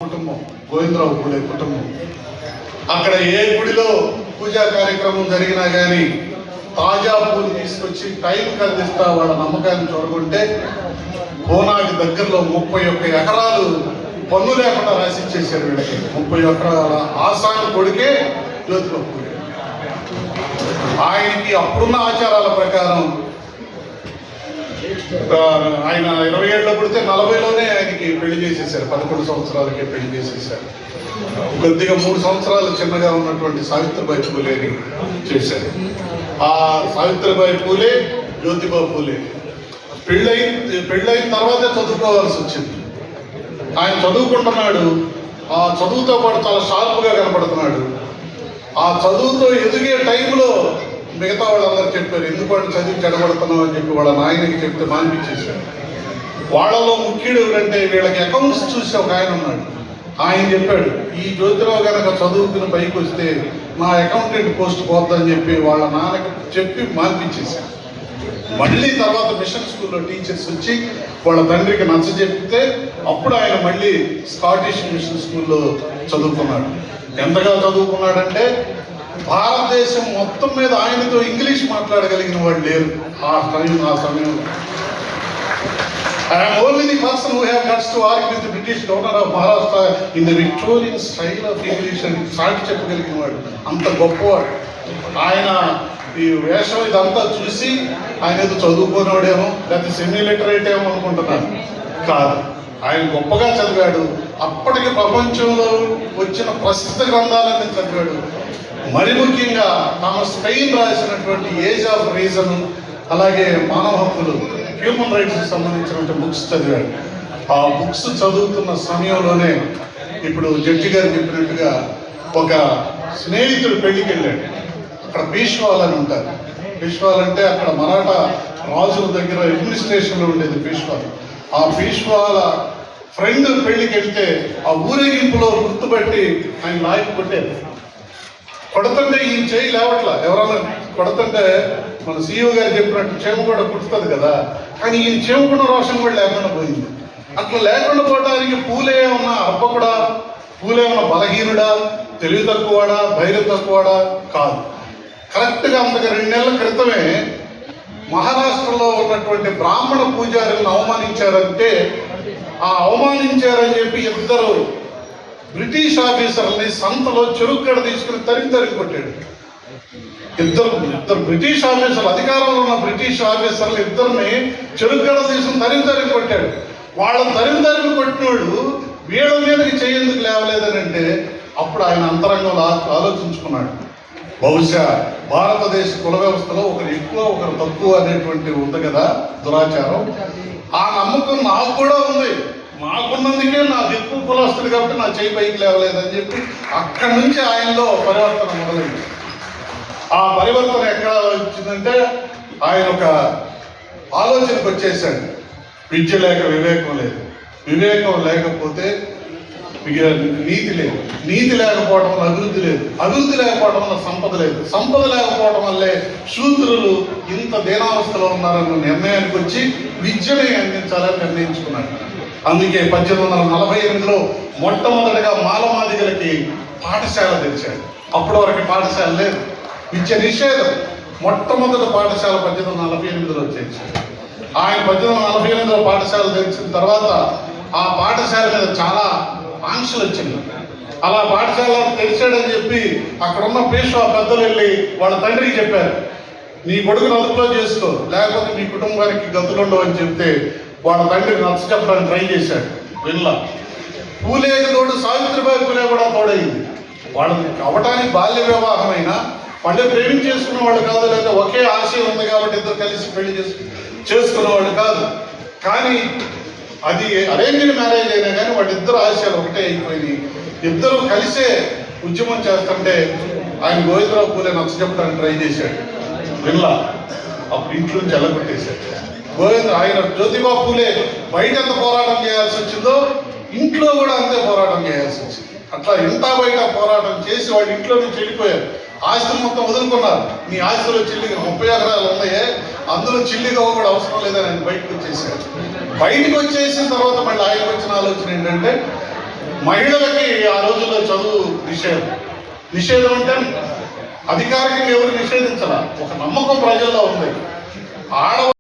కుటుంబం, గోవిందరావు పూలే కుటుంబం. అక్కడ ఏ గుడిలో పూజా కార్యక్రమం జరిగినా కానీ తాజా పూలు తీసుకొచ్చి టైంకి అందిస్తా వాళ్ళ నమ్మకాన్ని చూడకుంటే కోనాకి దగ్గరలో 31 ఎకరాలు పన్ను లేకుండా రాసిచ్చేసారు వీళ్ళకి. 30 ఎకరాల ఆసాని కొడుకే జ్యోతిరావు పూలే. ఆయనకి అప్పుడున్న ఆచారాల ప్రకారం ఆయన 20 ఏళ్ళలో పుడితే 40లోనే ఆయనకి పెళ్లి చేసేసారు. 11 సంవత్సరాలకే పెళ్లి చేసేసారు. కొద్దిగా 3 సంవత్సరాలు చిన్నగా ఉన్నటువంటి సావిత్రిబాయి పూలేని చేశారు. ఆ సావిత్రిబాయి పూలే, జ్యోతిబా పూలే పెళ్ళైన తర్వాతే చదువుకోవాల్సి వచ్చింది. ఆయన చదువుకుంటున్నాడు. ఆ చదువుతో పాటు చాలా షార్ప్గా కనపడుతున్నాడు. ఆ చదువుతో ఎదిగే టైంలో మిగతా వాళ్ళందరూ చెప్పారు, ఎందుకంటే చదివి చెడగొడుతున్నావు అని చెప్పి వాళ్ళ నాయనకి చెప్తే మానిపించేశారు. వాళ్ళలో ముఖ్యుడు ఎవరంటే వీళ్ళకి అకౌంట్స్ చూసి ఒక ఆయన ఉన్నాడు. ఆయన చెప్పాడు, ఈ జ్యోతిరావు కనుక చదువుకుని పైకి వస్తే మా అకౌంటెంట్ పోస్ట్ పోద్దని చెప్పి వాళ్ళ నాన్నకి చెప్పి మానిపించేశారు. మళ్ళీ తర్వాత మిషన్ స్కూల్లో టీచర్స్ వచ్చి వాళ్ళ తండ్రికి నచ్చ చెప్తే అప్పుడు ఆయన మళ్ళీ స్కాటిష్ మిషన్ స్కూల్లో చదువుకున్నాడు. ఎంతగా చదువుకున్నాడంటే భారతదేశం మొత్తం మీద ఆయనతో ఇంగ్లీష్ మాట్లాడగలిగిన వాళ్ళు లేరు ఆ సమయంలో. I am only the person who have guts to argue with the British governor of Maharashtra in the Victorian style of English అని సాటి చెప్పగలిగిన వాడు. అంత గొప్పవాడు ఆయన. ఈ వేషం ఇదంతా చూసి ఆయన ఏదో చదువుకునేవాడేమో లేకపోతే సెమీ లిటరేట్ ఏమో అనుకుంటున్నాను. కాదు, ఆయన గొప్పగా చదివాడు. అప్పటికి ప్రపంచంలో వచ్చిన ప్రసిద్ధ గ్రంథాలన్నీ చదివాడు. మరి ముఖ్యంగా థామస్ పెయిన్ రాసినటువంటి ఏజ్ ఆఫ్ రీజన్, అలాగే మానవ హక్కులు, హ్యూమన్ రైట్స్కి సంబంధించినటువంటి బుక్స్ చదివాడు. ఆ బుక్స్ చదువుతున్న సమయంలోనే ఇప్పుడు జడ్జి గారు చెప్పినట్టుగా ఒక స్నేహితుడు పెళ్లికి వెళ్ళాడు. అక్కడ పీష్వాలని ఉంటారు. పీష్వాలంటే అక్కడ మరాఠా రాజుల దగ్గర అడ్మినిస్ట్రేషన్లో ఉండేది పీష్వాలు. ఆ పీష్వాల ఫ్రెండ్ పెళ్లికి వెళ్తే ఆ ఊరేగింపులో గుర్తుపట్టి ఆయన లాగి కొట్టారు. కొడుతుంటే ఈయన చేయి లేవట్లా. ఎవరన్నా కొడుతుంటే మన సీఈఓ గారు చెప్పినట్టు చెము కూడా కుడుతుంది కదా, కానీ ఈయన చెముకున్న రోషం కూడా లేకుండా పోయింది. అట్లా లేకుండా పోవడానికి పూలే ఉన్న అబ్బకుడా, పూలే ఉన్న బలహీనుడా, తెలివి తక్కువడా, ధైర్యం తక్కువడా కాదు. కరెక్ట్గా అంతగా 2 నెలల క్రితమే మహారాష్ట్రలో ఉన్నటువంటి బ్రాహ్మణ పూజారులను అవమానించారంటే ఆ అవమానించారని చెప్పి 2 బ్రిటిష్ ఆఫీసర్ని సంతలో చెరుగ్గడ తీసుకుని తరిమి కొట్టాడు. ఇద్దరు బ్రిటిష్ ఆఫీసర్లు, అధికారంలో ఉన్న బ్రిటిష్ ఆఫీసర్లు 2ని చెరుగ్గడ తీసుకుని తరిమి కొట్టాడు. వాళ్ళని తరిమి కొట్టినోడు వీళ్ళ మీదకి చేయేందుకు లేవలేదని అంటే అప్పుడు ఆయన అంతరంగంలో ఆలోచించుకున్నాడు, బహుశా భారతదేశ కుల వ్యవస్థలో ఒకరు ఎక్కువ ఒకరు తక్కువ అనేటువంటి ఉంది కదా దురాచారం. ఆ నమ్మకం నాకు కూడా ఉంది. మాకున్నందుకే నాకు ఎక్కువ కులస్తుడు కాబట్టి నా చేయి పైకి లేవలేదని చెప్పి అక్కడి నుంచి ఆయనలో పరివర్తన మొదలైంది. ఆ పరివర్తన ఎక్కడ వచ్చిందంటే ఆయన ఒక ఆలోచనకు వచ్చేసాడు, విద్య లేక వివేకం లేదు, వివేకం లేకపోతే నీతి లేదు, నీతి లేకపోవడం వల్ల అభివృద్ధి లేదు, అభివృద్ధి లేకపోవడం వల్ల సంపద లేదు, సంపద లేకపోవడం వల్లే శూద్రులు ఇంత దీనావస్థలో ఉన్నారన్న నిర్ణయానికి వచ్చి విద్యని అందించాలని నిర్ణయించుకున్నాడు. అందుకే 1848లో మొట్టమొదటిగా మాలమాదిగలకి పాఠశాల తెరిచాడు. అప్పటి వరకు పాఠశాల లేదు, విద్య నిషేధం. మొట్టమొదటి పాఠశాల 1848లో చేర్చాడు. ఆయన 1848లో పాఠశాల తెరిచిన తర్వాత ఆ పాఠశాల మీద చాలా ఆంక్షలు వచ్చింది. అలా పాఠశాల తెరిచాడని చెప్పి అక్కడున్న పేష్వా పెద్దలు వెళ్ళి వాళ్ళ తండ్రికి చెప్పారు, నీ కొడుకును అదుపులో చేసుకో లేకపోతే మీ కుటుంబానికి గతులుండవు అని చెప్తే వాళ్ళ తండ్రికి నచ్చ చెప్పడానికి ట్రై చేశాడు. వినలా. పూలేకి తోడు సావిత్రిబాయి పూలే కూడా తోడైంది. వాళ్ళని అవటానికి బాల్య వివాహమైనా వాళ్ళే ప్రేమించేసుకున్న వాళ్ళు కాదు, లేదా ఒకే ఆశయం ఉంది కాబట్టి ఇద్దరు కలిసి పెళ్లి చేసుకున్న వాళ్ళు కాదు. కానీ అది అరేంజ్డ్ మ్యారేజ్ అయినా కానీ వాళ్ళిద్దరు ఆశయాలు ఒకటే అయిపోయినాయి. ఇద్దరు కలిసే ఉద్యమం చేస్తుంటే ఆయన గోవిందరావు పూలే నచ్చ చెప్పడానికి ట్రై చేశాడు. వినలా. అప్పుడు ఇంట్లో నుంచి ఎల్లగొట్టేశాడు. ఆయన జ్యోతిబా పూలే బయట ఎంత పోరాటం చేయాల్సి వచ్చిందో ఇంట్లో కూడా అంతే పోరాటం చేయాల్సి వచ్చింది. అట్లా ఇంత బయట పోరాటం చేసి వాళ్ళు ఇంట్లో నుంచి వెళ్ళిపోయారు. ఆస్తులు మొత్తం వదులుకున్నారు. నీ ఆస్తులు చిల్లిగా 30 ఎకరాలు ఉన్నాయే, అందులో చిల్లిగా కూడా అవసరం లేదని ఆయన బయటకు వచ్చేసాడు. బయటకు వచ్చేసిన తర్వాత మళ్ళీ ఆయనకు వచ్చిన ఆలోచన ఏంటంటే మహిళలకి ఆ రోజుల్లో చదువు నిషేధం అంటే అధికారికంగా ఎవరు నిషేధించాల, ఒక నమ్మకం ప్రజల్లో ఉంది. ఆడ